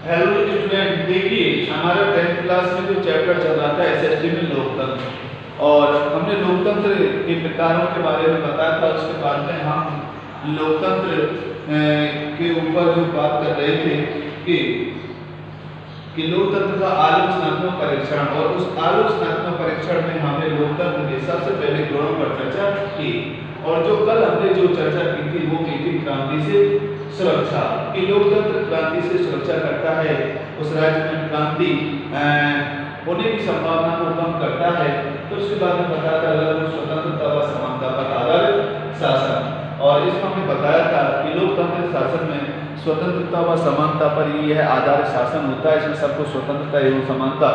Hello student, देखिए हमारा 10th class में जो चैप्टर चल रहा था एसएसटी में लोकतंत्र, और हमने लोकतंत्र के प्रकारों के बारे में बताया था। उसके बाद में हम लोकतंत्र के ऊपर जो बात कर रहे थे कि लोकतंत्र का आलोचनात्मक परीक्षण, और उस आलोचनात्मक परीक्षण में हमने लोकतंत्र के सबसे पहले गुणों पर चर्चा की। और जो कल हमने जो चर्चा की थी वो की थी क्रांति से सुरक्षा, कि लोकतंत्र क्रांति से सुरक्षा करता है, उस राज्य में क्रांति होने की संभावना को कम करता है। तो उसके बाद में बताया था स्वतंत्रता व समानता पर आधारित शासन, और इसमें हमने बताया था कि लोकतंत्र शासन में स्वतंत्रता व समानता पर यह आधारित शासन होता है। इसमें सबको स्वतंत्रता एवं समानता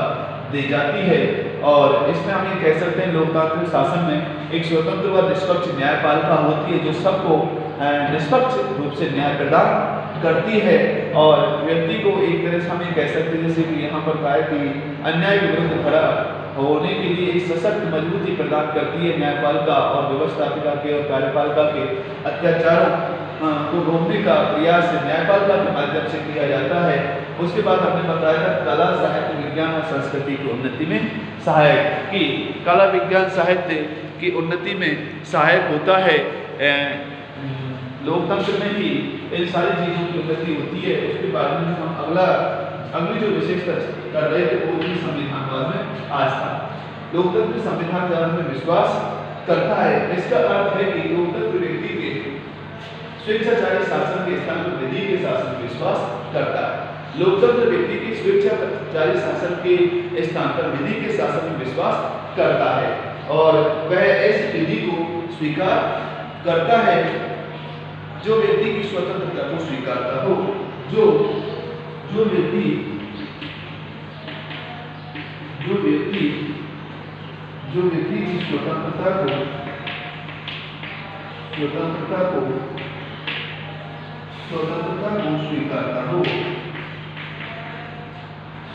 दी जाती है, और इसमें हम ये कह सकते हैं लोकतांत्रिक शासन में एक स्वतंत्र व निष्पक्ष न्यायपालिका होती है जो सबको निष्पक्ष रूप से न्याय प्रदान करती है, और व्यक्ति को एक तरह से हम ये कह सकते हैं, जैसे कि यहाँ पर कहा है कि अन्याय के विरुद्ध खड़ा होने के लिए एक सशक्त मजबूती प्रदान करती है न्यायपालिका, और व्यवस्थापिका के और कार्यपालिका के अत्याचारों को रोकने का प्रयास न्यायपालिका के माध्यम से किया जाता है। उसके बाद हमने बताया था कला साहित्य विज्ञान और संस्कृति की उन्नति में सहायक, कि कला विज्ञान साहित्य की उन्नति में सहायक होता है। लोकतंत्र में ही इन सारी चीज़ों की उन्नति होती है। उसके बाद में हम अगली जो विशेषता कर रहे थे वो भी संविधानवाद में आज था। लोकतंत्र संविधानवाद में विश्वास करता है। इसका अर्थ है कि लोकतंत्र व्यक्ति के स्वेच्छाचारी शासन के स्थान पर विधि के शासन में विश्वास करता है। लोकतंत्र व्यक्ति की स्वेच्छाचारी शासन के स्थान पर विधि के शासन में विश्वास करता है, और वह ऐसी विधि को स्वीकार करता है जो व्यक्ति की स्वतंत्रता को स्वीकारता हो, जो व्यक्ति की स्वतंत्रता को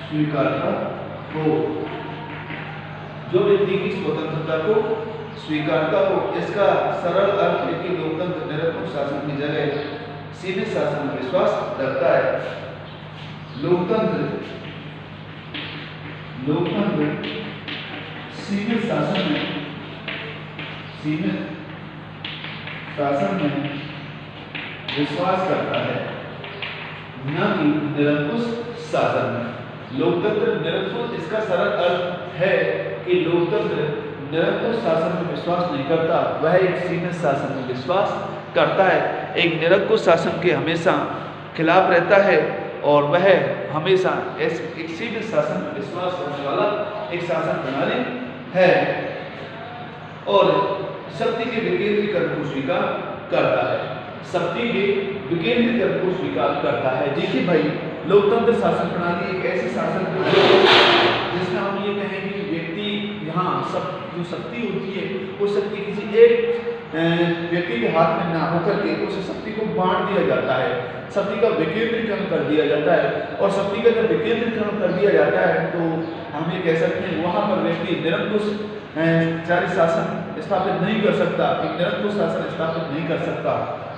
स्वीकारता हो, जो व्यक्ति की स्वतंत्रता को स्वीकारता हो। इसका सरल अर्थ है कि लोकतंत्र निरंकुश शासन की जगह सीमित शासन में विश्वास रखता है। लोकतंत्र सीमित शासन में विश्वास करता है, न कि निरंकुश शासन में। लोकतंत्र निरंकुश, इसका सरल अर्थ है कि लोकतंत्र निरंकुश शासन में विश्वास नहीं करता, वह एक सीमित शासन में विश्वास करता है। एक निरंकुश शासन के हमेशा खिलाफ रहता है, और वह हमेशा एक सीमित शासन में विश्वास करने वाला एक शासन प्रणाली है, और शक्ति के विकेंद्रीकरण को स्वीकार करता है। देखिए भाई, लोकतंत्र शासन प्रणाली एक ऐसी शासन प्रणाली है जिसमें हम ये कहें कि व्यक्ति यहाँ सब जो शक्ति होती है वो शक्ति किसी एक व्यक्ति के हाथ में ना होकर के उस शक्ति को बांट दिया जाता है, शक्ति का विकेंद्रीकरण कर दिया जाता है। और शक्ति का जब विकेंद्रीकरण कर दिया जाता है तो हम ये कह सकते हैं वहाँ पर व्यक्ति निरंकुश जारी शासन स्थापित नहीं कर सकता, एक निरंकुश शासन स्थापित नहीं कर सकता।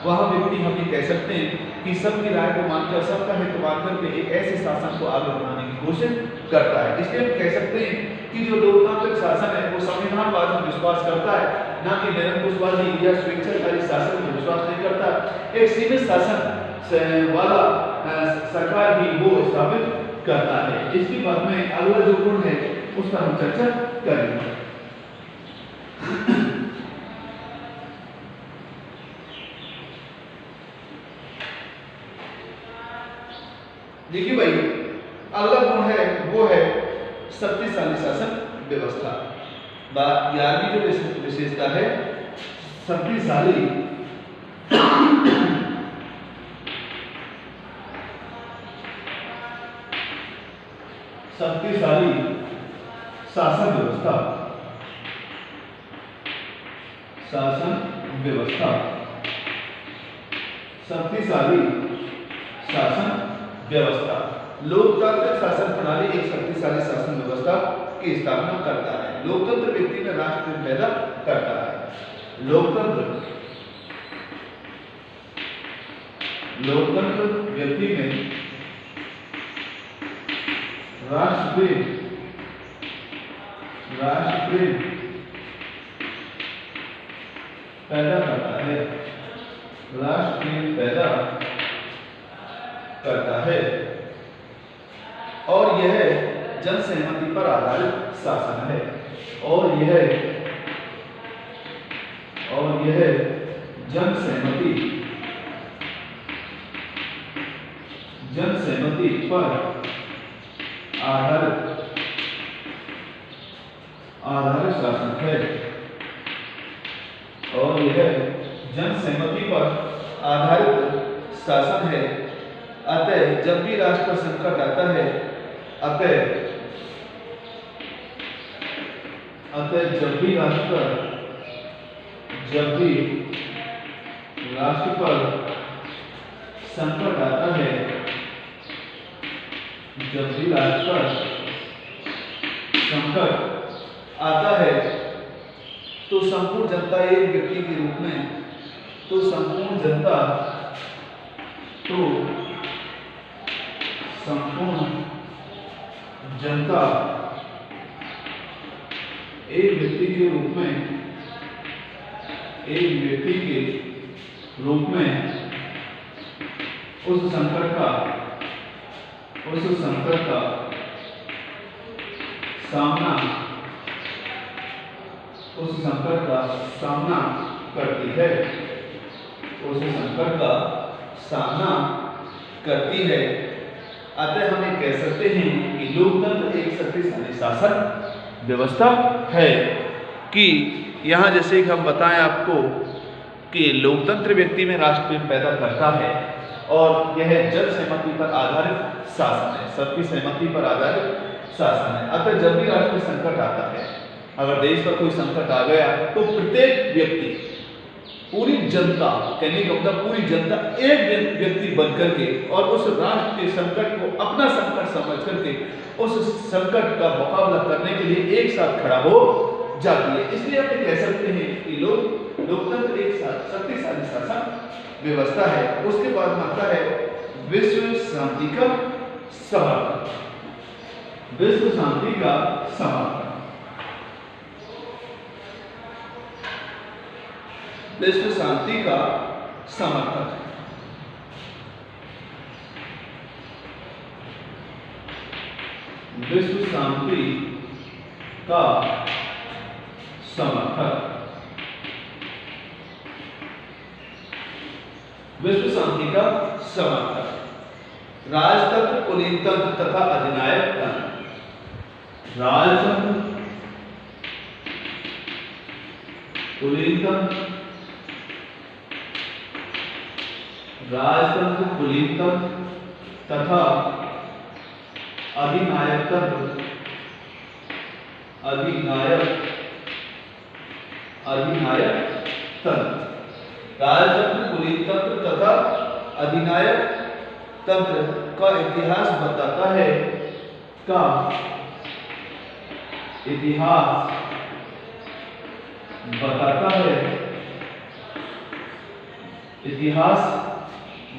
वहाँ व्यक्ति हम ये कह सकते हैं कि सबकी राय को मानकर, सबका हित मानकर के एक ऐसे शासन को आगे बढ़ाने की कोशिश करता है। इसलिए हम कह सकते हैं कि जो लोकतांत्रिक शासन है वो संविधानवाद में विश्वास करता है, ना कि निरंकुशवादी या स्वेच्छाचारी शासन में विश्वास नहीं करता। एक सीमित शासन वाला सरकार ही वो स्थापित करता है। इसके बाद में अगला जो गुण है उस पर हम चर्चा करेंगे। देखिए भाई, अगला गुण है वो है शक्तिशाली शासन व्यवस्था। 11वीं जो विशेषता है शक्तिशाली शासन व्यवस्था। शक्तिशाली शासन व्यवस्था। लोकतांत्रिक शासन प्रणाली एक शक्तिशाली शासन व्यवस्था की स्थापना करता है। लोकतंत्र व्यक्ति में राष्ट्र पैदा करता है। लोकतंत्र व्यक्ति में राष्ट्रप्रेम पैदा करता है, राष्ट्रप्रेम पैदा करता है। और यह जन सहमति पर आधारित शासन है। और यह जन सहमति पर आधारित शासन है। और यह जन सहमति पर आधारित शासन है। अतः जब भी राष्ट्र पर संकट आता है, जब भी राष्ट्र पर संकट आता है, तो संपूर्ण जनता एक व्यक्ति के रूप में, संपूर्ण जनता एक व्यक्ति के रूप में उस संकट का सामना करती है। अतः हम ये कह सकते हैं कि लोकतंत्र एक शक्तिशाली शासन व्यवस्था है। कि यहाँ जैसे कि हम बताएं आपको कि लोकतंत्र व्यक्ति में राष्ट्रप्रेम पैदा करता है और यह जन सहमति पर आधारित शासन है, सबकी सहमति पर आधारित शासन है। अतः जब भी राष्ट्र में संकट आता है, अगर देश पर कोई संकट आ गया, तो प्रत्येक व्यक्ति, पूरी जनता, कहने का मतलब पूरी जनता एक व्यक्ति बनकर के और उस राष्ट्र के संकट को अपना संकट समझ करके उस संकट का मुकाबला करने के लिए एक साथ खड़ा हो जाती है। इसलिए हम कह सकते हैं कि लोकतंत्र एक शक्तिशाली शासन व्यवस्था है। उसके बाद आता है विश्व शांति का समर्थन। विश्व शांति का समर्थन, विश्व शांति का समर्थन। विश्व शांति का समर्थन, विश्व शांति का समर्थन। राजतंत्र, कुलीनतंत्र तथा अधिनायक तंत्र। राजतंत्र, कुलीनतंत्र, कुलीनतंत्र तथा अधिनायक तंत्र। राजतंत्र, कुलीनतंत्र तथा अधिनायक तंत्र का इतिहास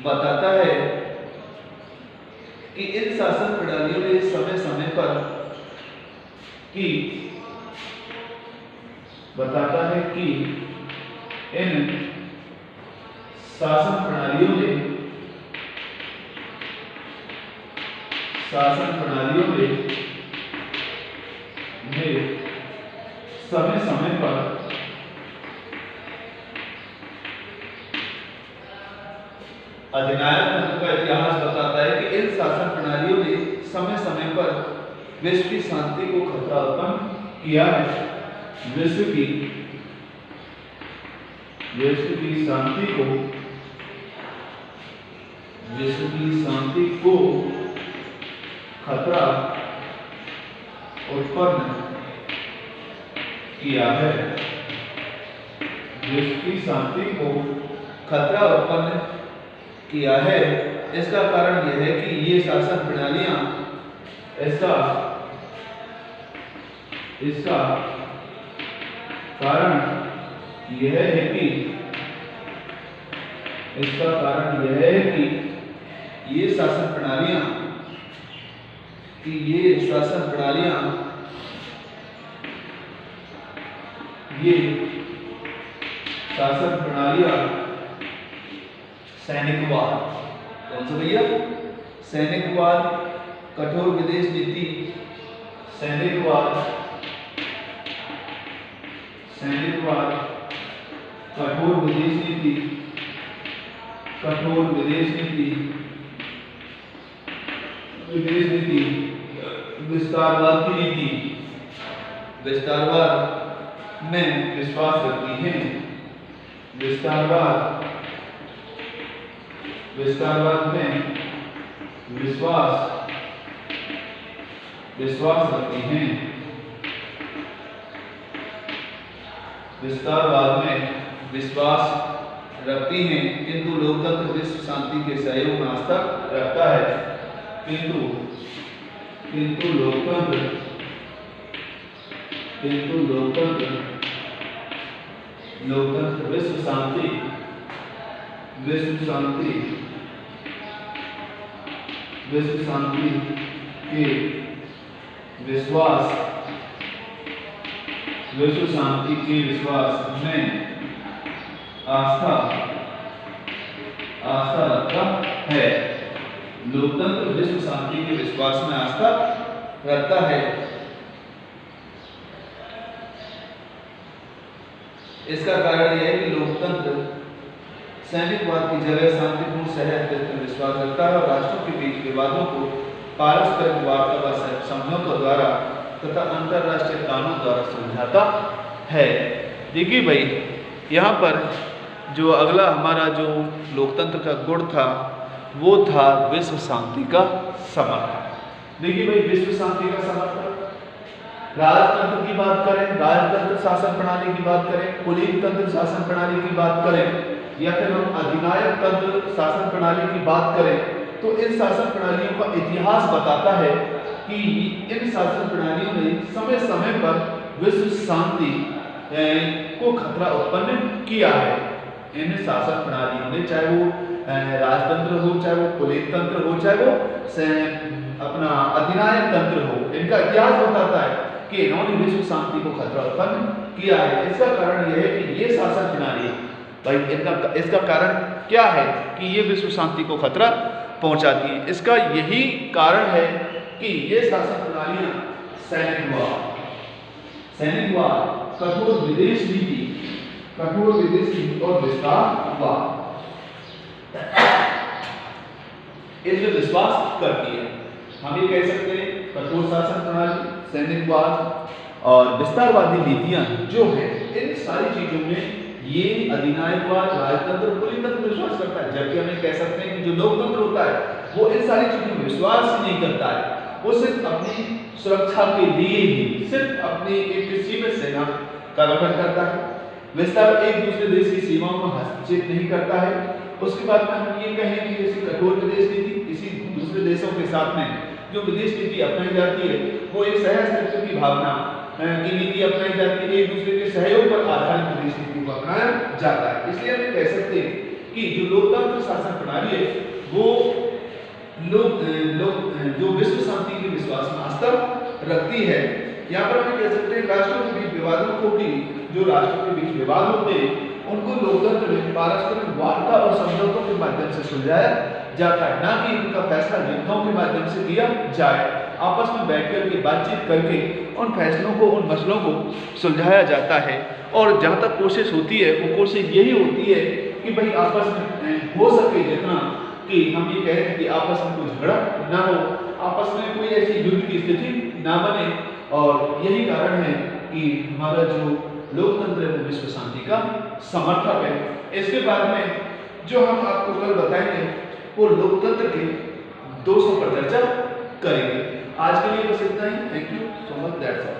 बताता है कि इन शासन प्रणालियों ने समय समय पर इन शासन प्रणालियों ने समय समय पर अधिनायक तंत्र का इतिहास बताता है कि इन शासन प्रणालियों ने समय समय पर विश्व की शांति को खतरा उत्पन्न किया है। विश्व की शांति को खतरा उत्पन्न किया है। विश्व की शांति को खतरा उत्पन्न किया है। इसका कारण यह है कि ये शासन प्रणालियां इसका कारण यह है कि ये शासन प्रणालियां कि ये शासन प्रणालियां, ये शासन प्रणालियां सैनिकवाद, कौन सा भैया, सैनिकवाद, कठोर विदेश नीति, सैनिकवाद, सैनिकवाद, कठोर विदेश नीति, कठोर विदेश नीति, विदेश नीति, विस्तारवाद की नीति, विस्तारवाद में विश्वास रखती है, विस्तारवाद, विस्तारवाद में विश्वास रखती हैं, विस्तारवाद में विश्वास रखती हैं, किंतु लोकतंत्र विश्व शांति के सहयोग में आस्था रखता है, किंतु लोकतंत्र विश्व शांति के विश्वास, विश्व शांति के विश्वास में आस्था रखता है, लोकतंत्र विश्व शांति के विश्वास में आस्था रखता है। इसका कारण यह है कि लोकतंत्र सैनिकवाद की जगह शांतिपूर्ण सहअस्तित्व में विश्वास रखता है और राष्ट्रों के बीच विवादों को पारस्परिक वार्ता व समझौतों द्वारा तथा अंतरराष्ट्रीय कानून द्वारा सुलझाता है। देखिए भाई, यहाँ पर जो अगला हमारा जो लोकतंत्र का गुण था वो था विश्व शांति का समर्थन। देखिए भाई, विश्व शांति का समर्थन, राजतंत्र की बात करें, राजतंत्र शासन प्रणाली की बात करें, कुलीन तंत्र शासन प्रणाली की बात करें, या फिर हम अधिनायक तंत्र शासन प्रणाली की बात करें, तो इन शासन प्रणालियों का इतिहास बताता है कि इन शासन प्रणालियों ने समय समय पर विश्व शांति को खतरा उत्पन्न किया है। इन शासन प्रणालियों ने, चाहे वो राजतंत्र हो, चाहे वो कुलीन तंत्र हो, चाहे वो अपना अधिनायक तंत्र हो, इनका इतिहास बताता है कि इन्होंने विश्व शांति को खतरा उत्पन्न किया है। इसका कारण यह है कि ये शासन प्रणाली भाई, इसका कारण क्या है कि ये विश्व शांति को खतरा पहुंचाती है। इसका यही कारण है कि ये शासन प्रणालियां सैनिकवाद, कठोर विदेश नीति और विस्तारवाद इसमें विश्वास करती है। हम ये कह सकते हैं कठोर शासन प्रणाली, सैनिकवाद और विस्तारवादी नीतियां जो है, इन सारी चीजों में ये अधिनायकवाद, राजतंत्र, कुलीन तंत्र विश्वास करता है। जबकि हम कह सकते हैं कि जो लोकतंत्र होता है वो इन सारी चीजों में विश्वास ही नहीं करता है, वो सिर्फ अपनी सुरक्षा के लिए ही सिर्फ अपनी एक सीमित सेना का गठन करता है। विस्तार एक दूसरे देश की सीमाओं में हस्तक्षेप नहीं करता है। उसके बाद में हम ये कहें कि जैसे कठोर विदेश नीति, किसी दूसरे देशों के साथ में जो विदेश नीति अपनाई जाती है वो एक सहअस्तित्व की भावना की नीति अपनाई जाती है, एक दूसरे के सहयोग पर आधारित विदेश नीति को अपनाया जाता है। इसलिए हम कह सकते हैं कि जो लोकतंत्र शासन प्रणाली है वो जो विश्व शांति के विश्वास में आस्था रखती है। यहाँ पर हम कह सकते हैं राष्ट्रों के बीच विवादों को भी, जो राष्ट्रों के बीच विवाद होते हैं उनको लोकतंत्र में पारस्परिक वार्ता और समझौतों के माध्यम से सुलझाया जाता है, ना कि उनका फैसला युद्धों के माध्यम से किया जाए। आपस में बैठकर के बातचीत करके उन फैसलों को, उन मसलों को सुलझाया जाता है। और जहाँ तक कोशिश होती है वो कोशिश यही होती है कि भाई आपस में हो सके जितना कि हम ये कहें कि आपस में कोई झगड़ा ना हो, आपस में कोई ऐसी युद्ध की स्थिति ना बने। और यही कारण है कि हमारा जो लोकतंत्र है वो विश्व शांति का समर्थक है। इसके बाद में जो हम आपको कल बताएंगे वो लोकतंत्र के 200 पर चर्चा करेंगे। आज के लिए बस इतना ही। Thank you so much, that's all.